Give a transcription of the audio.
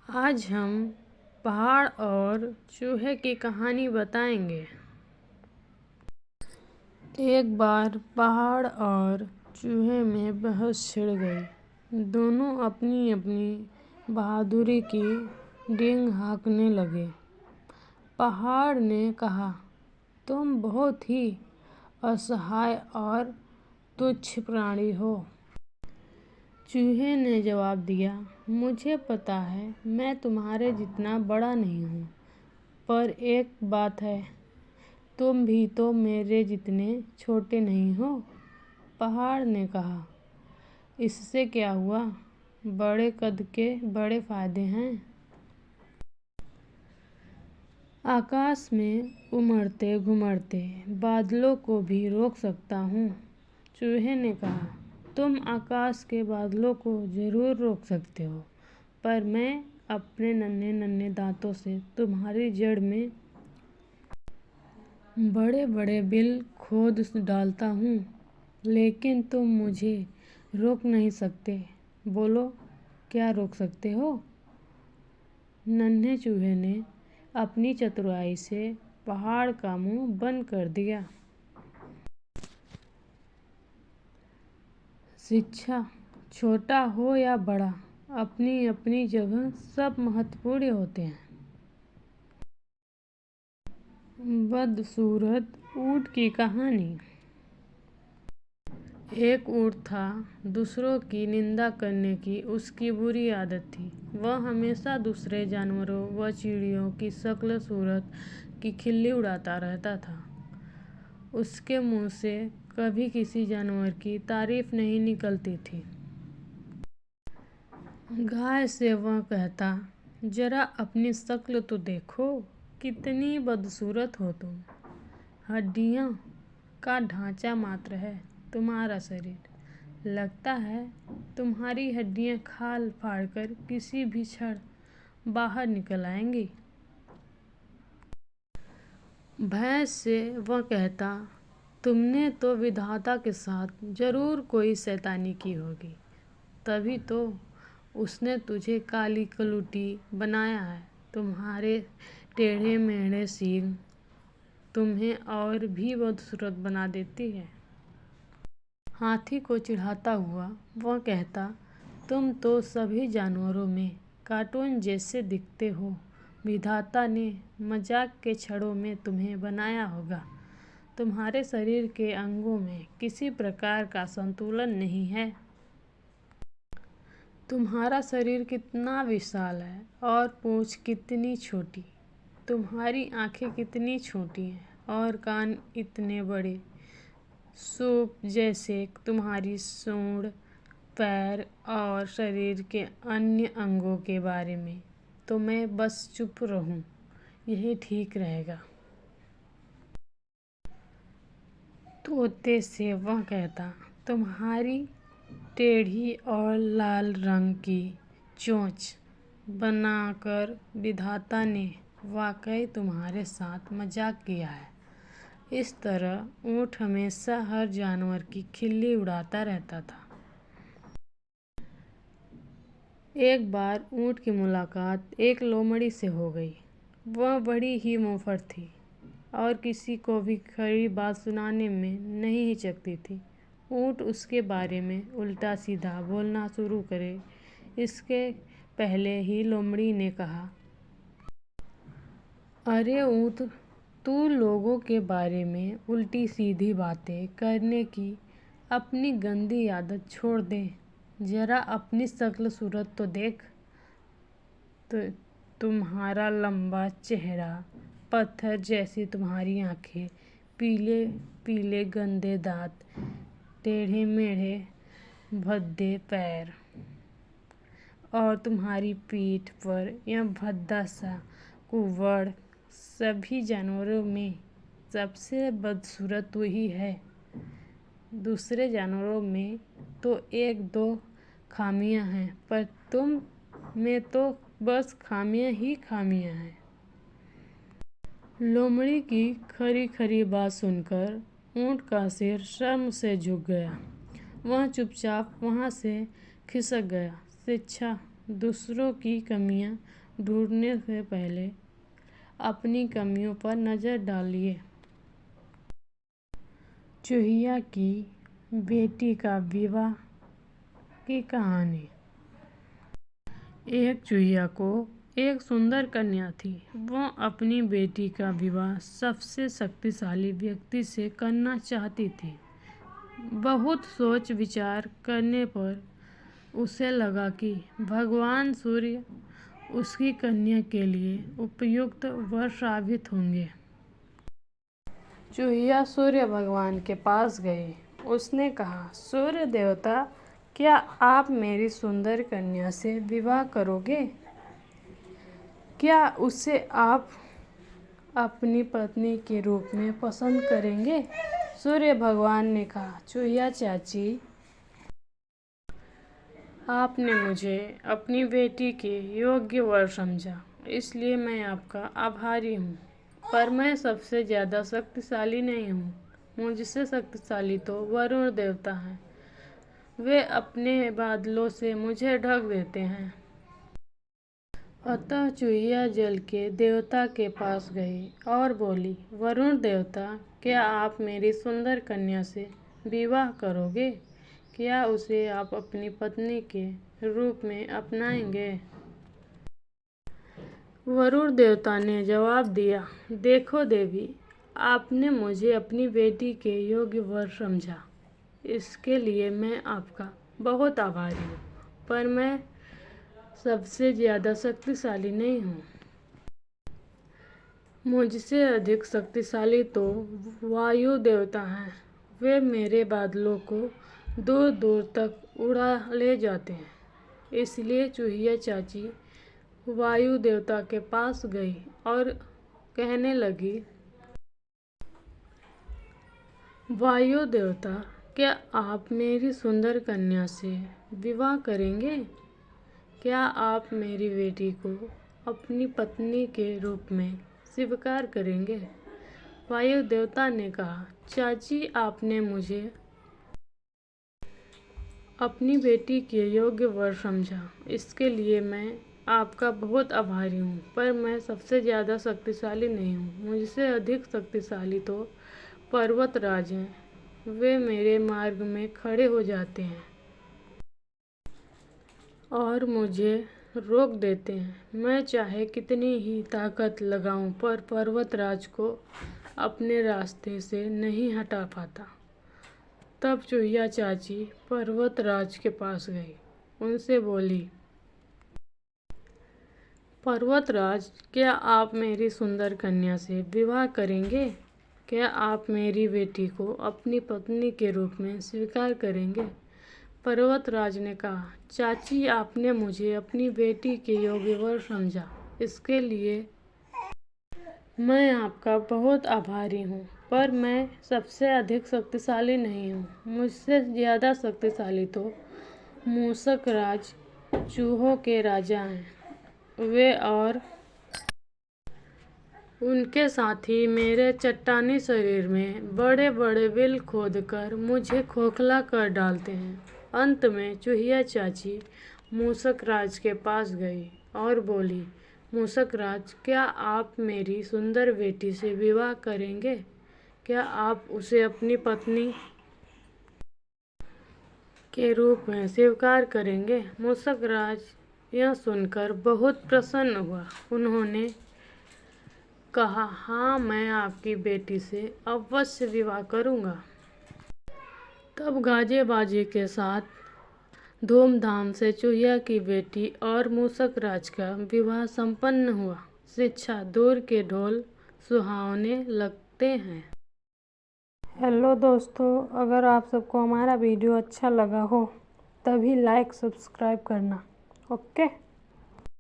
आज हम पहाड़ और चूहे की कहानी बताएंगे। एक बार पहाड़ और चूहे में बहस छिड़ गई। दोनों अपनी अपनी बहादुरी की डींग हाँकने लगे। पहाड़ ने कहा, तुम बहुत ही असहाय और तुच्छ प्राणी हो। चूहे ने जवाब दिया, मुझे पता है मैं तुम्हारे जितना बड़ा नहीं हूँ, पर एक बात है, तुम भी तो मेरे जितने छोटे नहीं हो। पहाड़ ने कहा, इससे क्या हुआ, बड़े कद के बड़े फायदे हैं। आकाश में उमड़ते घुमड़ते बादलों को भी रोक सकता हूँ। चूहे ने कहा, तुम आकाश के बादलों को जरूर रोक सकते हो, पर मैं अपने नन्हे नन्हे दांतों से तुम्हारी जड़ में बड़े बड़े बिल खोद डालता हूँ, लेकिन तुम मुझे रोक नहीं सकते। बोलो, क्या रोक सकते हो? नन्हे चूहे ने अपनी चतुराई से पहाड़ का मुंह बंद कर दिया। शिक्षा, छोटा हो या बड़ा, अपनी अपनी जगह सब महत्वपूर्ण होते हैं। बदसूरत ऊँट की कहानी। एक ऊँट था, दूसरों की निंदा करने की उसकी बुरी आदत थी। वह हमेशा दूसरे जानवरों व चिड़ियों की शक्ल सूरत की खिल्ली उड़ाता रहता था। उसके मुंह से कभी किसी जानवर की तारीफ नहीं निकलती थी। गाय से वह कहता, जरा अपनी शक्ल तो देखो, कितनी बदसूरत हो तुम। हड्डियों का ढांचा मात्र है तुम्हारा शरीर, लगता है तुम्हारी हड्डियां खाल फाड़कर किसी भी क्षण बाहर निकल आएंगी। भैंस से वह कहता, तुमने तो विधाता के साथ जरूर कोई शैतानी की होगी, तभी तो उसने तुझे काली कलूटी बनाया है। तुम्हारे टेढ़े मेढ़े सींग तुम्हें और भी बदसूरत बना देती है। हाथी को चिढ़ाता हुआ वह कहता, तुम तो सभी जानवरों में कार्टून जैसे दिखते हो। विधाता ने मजाक के छड़ों में तुम्हें बनाया होगा। तुम्हारे शरीर के अंगों में किसी प्रकार का संतुलन नहीं है। तुम्हारा शरीर कितना विशाल है और पूंछ कितनी छोटी। तुम्हारी आंखें कितनी छोटी हैं और कान इतने बड़े। सूप जैसे तुम्हारी सूंड, पैर और शरीर के अन्य अंगों के बारे में तो मैं बस चुप रहूं, यही ठीक रहेगा। तोते से वह कहता, तुम्हारी टेढ़ी और लाल रंग की चोंच बनाकर विधाता ने वाकई तुम्हारे साथ मजाक किया है। इस तरह ऊँट हमेशा हर जानवर की खिल्ली उड़ाता रहता था। एक बार ऊँट की मुलाकात एक लोमड़ी से हो गई। वह बड़ी ही मुंहफट थी और किसी को भी खरी बात सुनाने में नहीं हिचकती थी। ऊँट उसके बारे में उल्टा सीधा बोलना शुरू करे, इसके पहले ही लोमड़ी ने कहा, अरे ऊँट, तू लोगों के बारे में उल्टी सीधी बातें करने की अपनी गंदी आदत छोड़ दे। जरा अपनी शक्ल सूरत तो देख। तो तुम्हारा लंबा चेहरा, पत्थर जैसी तुम्हारी आंखें, पीले पीले गंदे दांत, टेढ़े मेढ़े भद्दे पैर और तुम्हारी पीठ पर यह भद्दा सा कुव्वड़, सभी जानवरों में सबसे बदसूरत वही है। दूसरे जानवरों में तो एक दो खामियां हैं, पर तुम में तो बस खामियां ही खामियां हैं। लोमड़ी की खरी खरी बात सुनकर ऊँट का सिर शर्म से झुक गया। वह चुपचाप वहाँ से खिसक गया। शिक्षा, दूसरों की कमियां ढूंढने से पहले अपनी कमियों पर नज़र डालिए। चूहिया की बेटी का विवाह की कहानी। एक चूहिया को एक सुंदर कन्या थी। वो अपनी बेटी का विवाह सबसे शक्तिशाली व्यक्ति से करना चाहती थी। बहुत सोच विचार करने पर उसे लगा कि भगवान सूर्य उसकी कन्या के लिए उपयुक्त वर साबित होंगे। चूहिया सूर्य भगवान के पास गई। उसने कहा, सूर्य देवता, क्या आप मेरी सुंदर कन्या से विवाह करोगे? क्या उसे आप अपनी पत्नी के रूप में पसंद करेंगे? सूर्य भगवान ने कहा, चूहिया चाची, आपने मुझे अपनी बेटी के योग्य वर समझा, इसलिए मैं आपका आभारी हूँ। पर मैं सबसे ज़्यादा शक्तिशाली नहीं हूँ। मुझसे शक्तिशाली तो वरुण देवता हैं। वे अपने बादलों से मुझे ढक देते हैं। अतः चूहिया जल के देवता के पास गई और बोली, वरुण देवता, क्या आप मेरी सुंदर कन्या से विवाह करोगे? क्या उसे आप अपनी पत्नी के रूप में अपनाएंगे? वरुण देवता ने जवाब दिया, देखो देवी, आपने मुझे अपनी बेटी के योग्य वर समझा, इसके लिए मैं आपका बहुत आभारी हूँ। पर मैं सबसे ज़्यादा शक्तिशाली नहीं हूँ। मुझसे अधिक शक्तिशाली तो वायु देवता हैं। वे मेरे बादलों को दूर दूर तक उड़ा ले जाते हैं। इसलिए चूहिया चाची वायु देवता के पास गई और कहने लगी, वायु देवता, क्या आप मेरी सुंदर कन्या से विवाह करेंगे? क्या आप मेरी बेटी को अपनी पत्नी के रूप में स्वीकार करेंगे? वायु देवता ने कहा, चाची, आपने मुझे अपनी बेटी के योग्य वर समझा, इसके लिए मैं आपका बहुत आभारी हूँ। पर मैं सबसे ज़्यादा शक्तिशाली नहीं हूँ। मुझसे अधिक शक्तिशाली तो पर्वतराज हैं। वे मेरे मार्ग में खड़े हो जाते हैं और मुझे रोक देते हैं। मैं चाहे कितनी ही ताकत लगाऊं, पर पर्वतराज को अपने रास्ते से नहीं हटा पाता। तब चूहिया चाची पर्वतराज के पास गई। उनसे बोली, पर्वतराज, क्या आप मेरी सुंदर कन्या से विवाह करेंगे? क्या आप मेरी बेटी को अपनी पत्नी के रूप में स्वीकार करेंगे? पर्वतराज ने कहा, चाची, आपने मुझे अपनी बेटी के योग्य वर समझा, इसके लिए मैं आपका बहुत आभारी हूँ। पर मैं सबसे अधिक शक्तिशाली नहीं हूँ। मुझसे ज़्यादा शक्तिशाली तो मूषक राज चूहों के राजा हैं। वे और उनके साथी मेरे चट्टानी शरीर में बड़े बड़े बिल खोदकर मुझे खोखला कर डालते हैं। अंत में चूहिया चाची मूषक राज के पास गई और बोली, मूषक राज, क्या आप मेरी सुंदर बेटी से विवाह करेंगे? क्या आप उसे अपनी पत्नी के रूप में स्वीकार करेंगे? मूषक राज यह सुनकर बहुत प्रसन्न हुआ। उन्होंने कहा, हाँ, मैं आपकी बेटी से अवश्य विवाह करूँगा। तब गाजे बाजे के साथ धूमधाम से चूहिया की बेटी और मूषक राज का विवाह संपन्न हुआ। शिक्षा, दूर के ढोल सुहावने लगते हैं। हेलो दोस्तों, अगर आप सबको हमारा वीडियो अच्छा लगा हो तभी लाइक सब्सक्राइब करना। ओके।